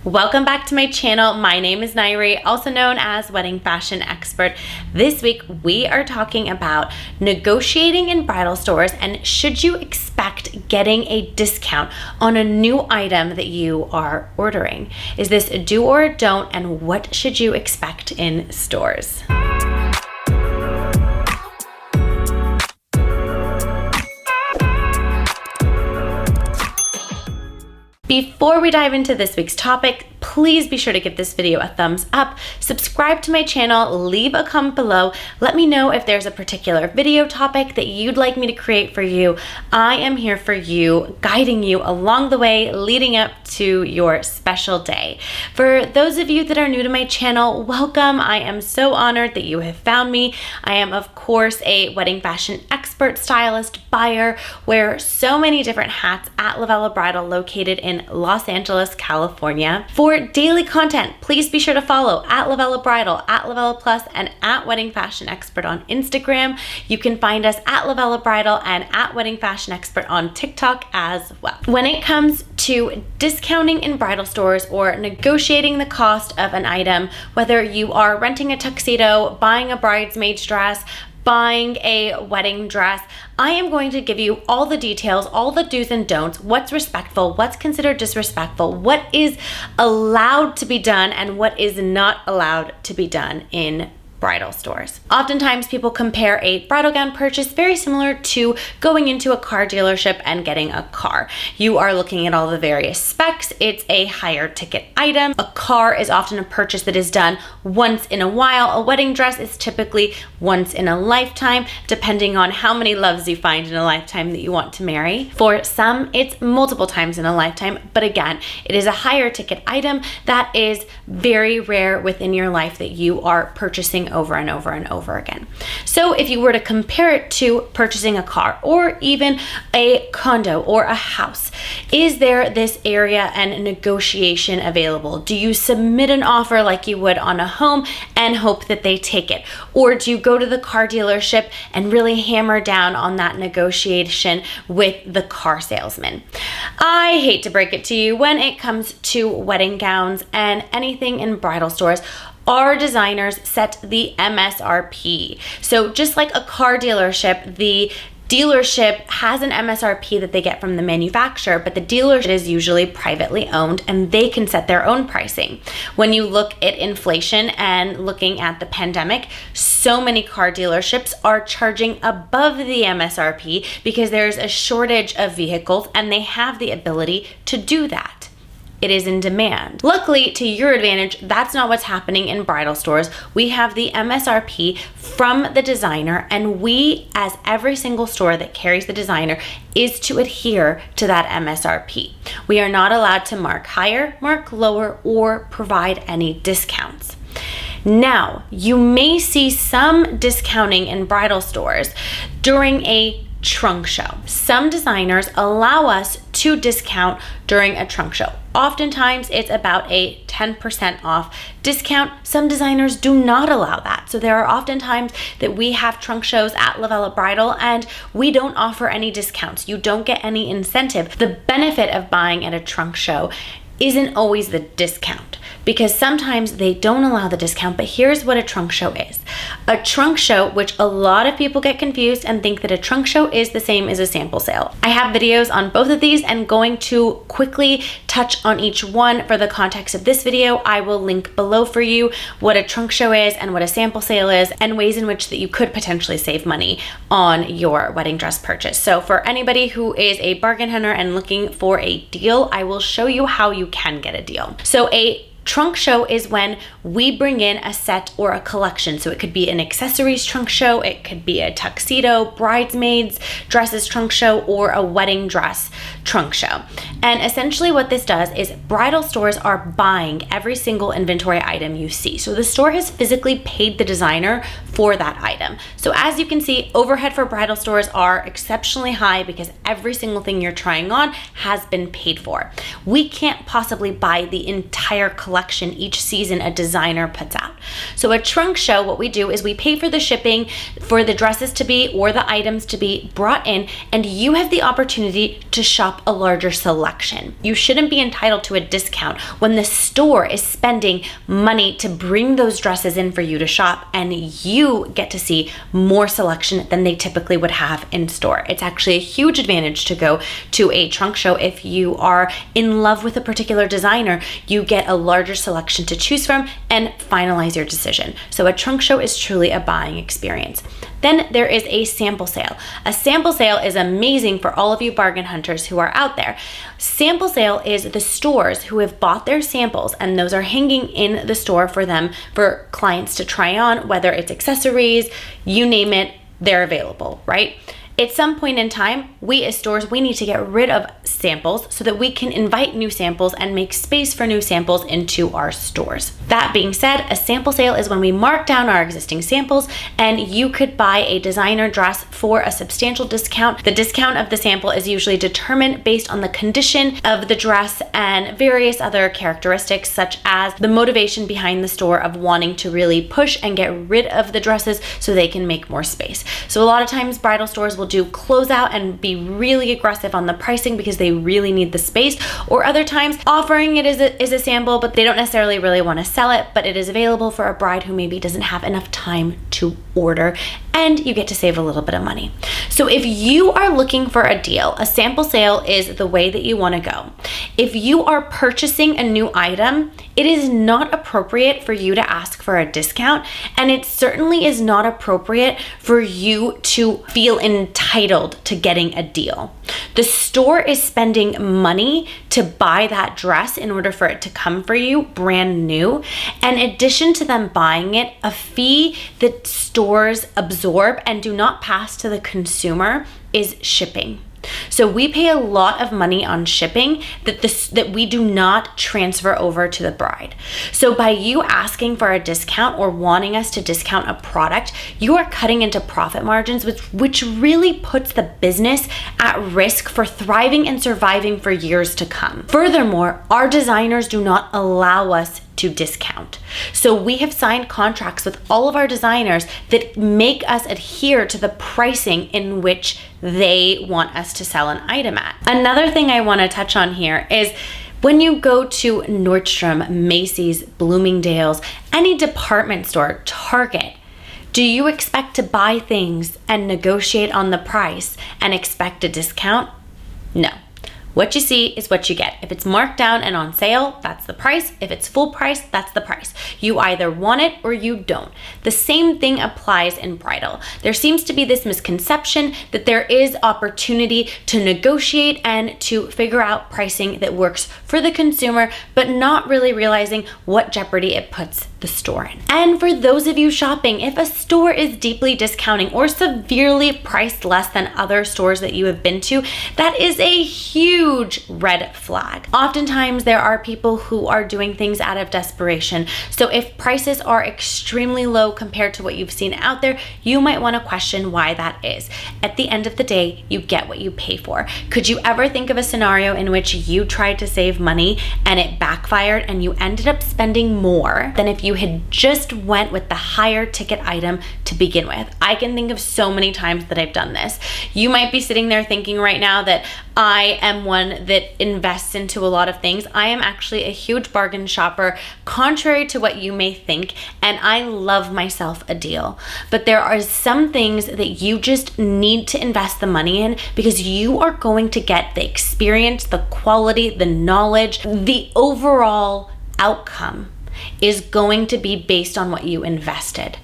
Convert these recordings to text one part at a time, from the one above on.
Welcome back to my channel. My name is Nayri, also known as Wedding Fashion Expert. This week, we are talking about negotiating in bridal stores and should you expect getting a discount on a new item that you are ordering. Is this a do or a don't, and what should you expect in stores? Before we dive into this week's topic, please be sure to give this video a thumbs up, subscribe to my channel, leave a comment below, let me know if there's a particular video topic that you'd like me to create for you. I am here for you, guiding you along the way, leading up to your special day. For those of you that are new to my channel, welcome. I am so honored that you have found me. I am, of course, a wedding fashion expert, stylist, buyer, wear so many different hats at LOVELLA Bridal, located in Los Angeles, California. For daily content, please be sure to follow at LOVELLA Bridal, at LOVELLA Plus, and at Wedding Fashion Expert on Instagram. You can find us at LOVELLA Bridal and at Wedding Fashion Expert on TikTok as well. When it comes to discounting in bridal stores or negotiating the cost of an item, whether you are renting a tuxedo, buying a bridesmaid's dress, buying a wedding dress, I am going to give you all the details, all the do's and don'ts, what's respectful, what's considered disrespectful, what is allowed to be done, and what is not allowed to be done in bridal stores. Oftentimes people compare a bridal gown purchase very similar to going into a car dealership and getting a car. You are looking at all the various specs. It's a higher ticket item. A car is often a purchase that is done once in a while. A wedding dress is typically once in a lifetime, depending on how many loves you find in a lifetime that you want to marry. For some, it's multiple times in a lifetime, but again, it is a higher ticket item that is very rare within your life that you are purchasing over and over and over again. So if you were to compare it to purchasing a car or even a condo or a house, is there this area and negotiation available? Do you submit an offer like you would on a home and hope that they take it? Or do you go to the car dealership and really hammer down on that negotiation with the car salesman? I hate to break it to you, when it comes to wedding gowns and anything in bridal stores, our designers set the MSRP. So just like a car dealership, the dealership has an MSRP that they get from the manufacturer, but the dealership is usually privately owned and they can set their own pricing. When you look at inflation and looking at the pandemic, so many car dealerships are charging above the MSRP because there's a shortage of vehicles and they have the ability to do that. It is in demand. Luckily, to your advantage, that's not what's happening in bridal stores. We have the MSRP from the designer, and we, as every single store that carries the designer, is to adhere to that MSRP. We are not allowed to mark higher, mark lower, or provide any discounts. Now, you may see some discounting in bridal stores during a trunk show. Some designers allow us to discount during a trunk show. Oftentimes it's about a 10% off discount. Some designers do not allow that. So there are often times that we have trunk shows at LOVELLA Bridal and we don't offer any discounts. You don't get any incentive. The benefit of buying at a trunk show isn't always the discount, because sometimes they don't allow the discount, but here's what a trunk show is. A trunk show, which a lot of people get confused and think that a trunk show is the same as a sample sale. I have videos on both of these and going to quickly touch on each one for the context of this video. I will link below for you what a trunk show is and what a sample sale is and ways in which that you could potentially save money on your wedding dress purchase. So for anybody who is a bargain hunter and looking for a deal, I will show you how you can get a deal. So a trunk show is when we bring in a set or a collection. So it could be an accessories trunk show, it could be a tuxedo, bridesmaids, dresses trunk show, or a wedding dress trunk show. And essentially what this does is bridal stores are buying every single inventory item you see. So the store has physically paid the designer for that item. So as you can see, overhead for bridal stores are exceptionally high because every single thing you're trying on has been paid for. We can't possibly buy the entire collection collection each season a designer puts out. So a trunk show, what we do is we pay for the shipping for the dresses to be, or the items to be brought in, and you have the opportunity to shop a larger selection. You shouldn't be entitled to a discount when the store is spending money to bring those dresses in for you to shop, and you get to see more selection than they typically would have in store. It's actually a huge advantage to go to a trunk show. If you are in love with a particular designer, you get a larger selection to choose from and finalize your decision. So a trunk show is truly a buying experience. Then there is a sample sale. A sample sale is amazing for all of you bargain hunters who are out there. Sample sale is the stores who have bought their samples, and those are hanging in the store for them, for clients to try on, whether it's accessories, you name it, they're available, right? At some point in time, we as stores, we need to get rid of samples so that we can invite new samples and make space for new samples into our stores. That being said, a sample sale is when we mark down our existing samples, and you could buy a designer dress for a substantial discount. The discount of the sample is usually determined based on the condition of the dress and various other characteristics, such as the motivation behind the store of wanting to really push and get rid of the dresses so they can make more space. So a lot of times bridal stores will do closeout and be really aggressive on the pricing because they really need the space, or other times offering it as a sample, but they don't necessarily really want to sell it, but it is available for a bride who maybe doesn't have enough time to order, and you get to save a little bit of money. So if you are looking for a deal, a sample sale is the way that you want to go. If you are purchasing a new item, it is not appropriate for you to ask for a discount, and it certainly is not appropriate for you to feel entitled to getting a deal. The store is spending money to buy that dress in order for it to come for you brand new. And in addition to them buying it, a fee that stores absorb and do not pass to the consumer is shipping. So we pay a lot of money on shipping that we do not transfer over to the bride. So by you asking for a discount or wanting us to discount a product, you are cutting into profit margins, which really puts the business at risk for thriving and surviving for years to come. Furthermore, our designers do not allow us to discount. So we have signed contracts with all of our designers that make us adhere to the pricing in which they want us to sell an item at. Another thing I want to touch on here is when you go to Nordstrom, Macy's, Bloomingdale's, any department store, Target, do you expect to buy things and negotiate on the price and expect a discount? No. What you see is what you get. If it's marked down and on sale, that's the price. If it's full price, that's the price. You either want it or you don't. The same thing applies in bridal. There seems to be this misconception that there is opportunity to negotiate and to figure out pricing that works for the consumer, but not really realizing what jeopardy it puts the store in. And for those of you shopping, if a store is deeply discounting or severely priced less than other stores that you have been to, that is a huge red flag. Oftentimes there are people who are doing things out of desperation. So if prices are extremely low compared to what you've seen out there, you might want to question why that is. At the end of the day, you get what you pay for. Could you ever think of a scenario in which you tried to save money and it backfired and you ended up spending more than if you had just went with the higher ticket item to begin with? I can think of so many times that I've done this. You might be sitting there thinking right now that I am one that invests into a lot of things. I am actually a huge bargain shopper, contrary to what you may think, and I love myself a deal. But there are some things that you just need to invest the money in because you are going to get the experience, the quality, the knowledge, the overall outcome is going to be based on what you invested.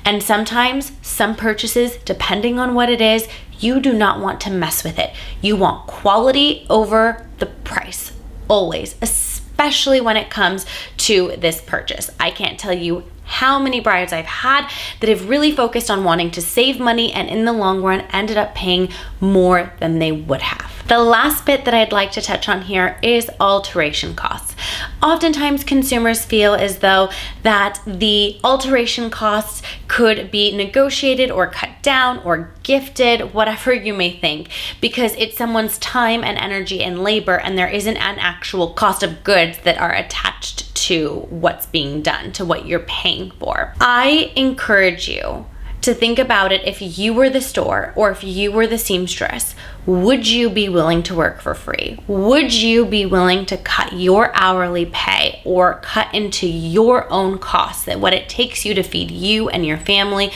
And sometimes some purchases, depending on what it is, you do not want to mess with it. You want quality over the price, always, especially when it comes to this purchase. I can't tell you how many brides I've had that have really focused on wanting to save money and in the long run ended up paying more than they would have. The last bit that I'd like to touch on here is alteration costs. Oftentimes consumers feel as though that the alteration costs could be negotiated or cut down or gifted, whatever you may think, because it's someone's time and energy and labor, and there isn't an actual cost of goods that are attached to what's being done, to what you're paying for. I encourage you to think about it. If you were the store or if you were the seamstress, would you be willing to work for free? Would you be willing to cut your hourly pay or cut into your own costs, that what it takes you to feed you and your family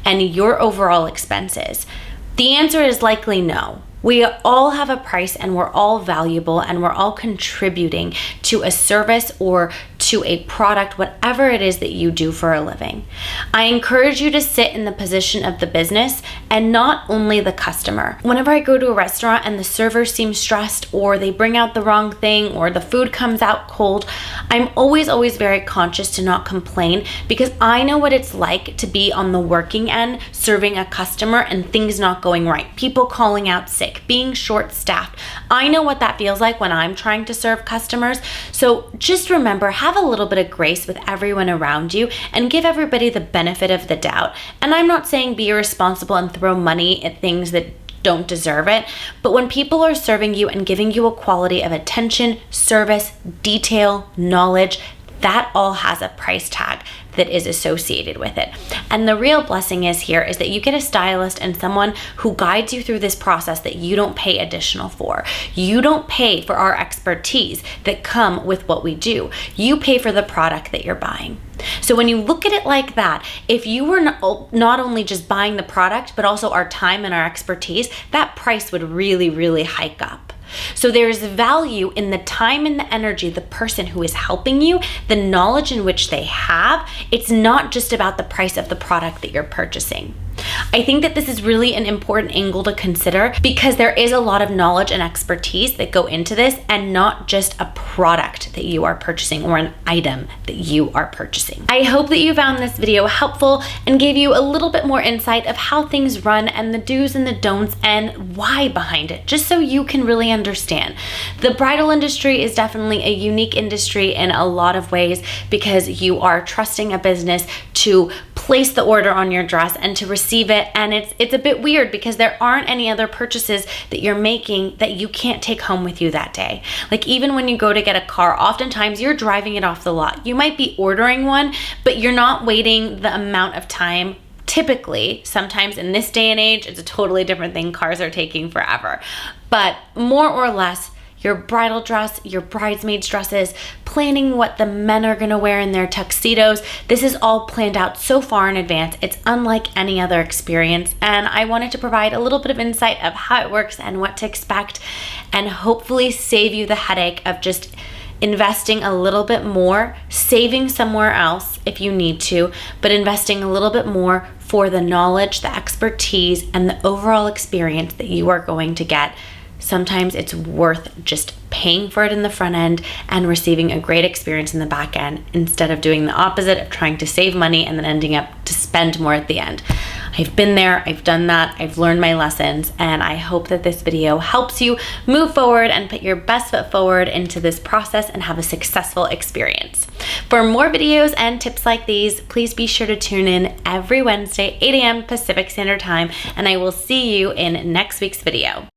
and your overall expenses? The answer is likely no. We all have a price, and we're all valuable, and we're all contributing to a service or to a product, whatever it is that you do for a living. I encourage you to sit in the position of the business and not only the customer. Whenever I go to a restaurant and the server seems stressed, or they bring out the wrong thing, or the food comes out cold, I'm always very conscious to not complain, because I know what it's like to be on the working end serving a customer and things not going right, people calling out sick, being short-staffed. I know what that feels like when I'm trying to serve customers. So just remember, have a little bit of grace with everyone around you and give everybody the benefit of the doubt. And I'm not saying be irresponsible and throw money at things that don't deserve it, but when people are serving you and giving you a quality of attention, service, detail, knowledge, that all has a price tag that is associated with it. And the real blessing is that you get a stylist and someone who guides you through this process that you don't pay additional for. You don't pay for our expertise that come with what we do. You pay for the product that you're buying. So when you look at it like that, if you were not only just buying the product, but also our time and our expertise, that price would really hike up. So there's value in the time and the energy, the person who is helping you, the knowledge in which they have. It's not just about the price of the product that you're purchasing. I think that this is really an important angle to consider, because there is a lot of knowledge and expertise that go into this, and not just a product that you are purchasing or an item that you are purchasing. I hope that you found this video helpful and gave you a little bit more insight of how things run and the do's and the don'ts and why behind it, just so you can really understand. The bridal industry is definitely a unique industry in a lot of ways, because you are trusting a business to place the order on your dress and to receive it, and it's a bit weird because there aren't any other purchases that you're making that you can't take home with you that day. Like, even when you go to get a car, oftentimes you're driving it off the lot. You might be ordering one, but you're not waiting the amount of time. Typically, sometimes in this day and age, it's a totally different thing. Cars are taking forever, but more or less, your bridal dress, your bridesmaids' dresses, planning what the men are gonna wear in their tuxedos. This is all planned out so far in advance. It's unlike any other experience, and I wanted to provide a little bit of insight of how it works and what to expect, and hopefully save you the headache of just investing a little bit more, saving somewhere else if you need to, but investing a little bit more for the knowledge, the expertise, and the overall experience that you are going to get. Sometimes it's worth just paying for it in the front end and receiving a great experience in the back end, instead of doing the opposite of trying to save money and then ending up to spend more at the end. I've been there, I've done that, I've learned my lessons, and I hope that this video helps you move forward and put your best foot forward into this process and have a successful experience. For more videos and tips like these, please be sure to tune in every Wednesday, 8 a.m. Pacific Standard Time, and I will see you in next week's video.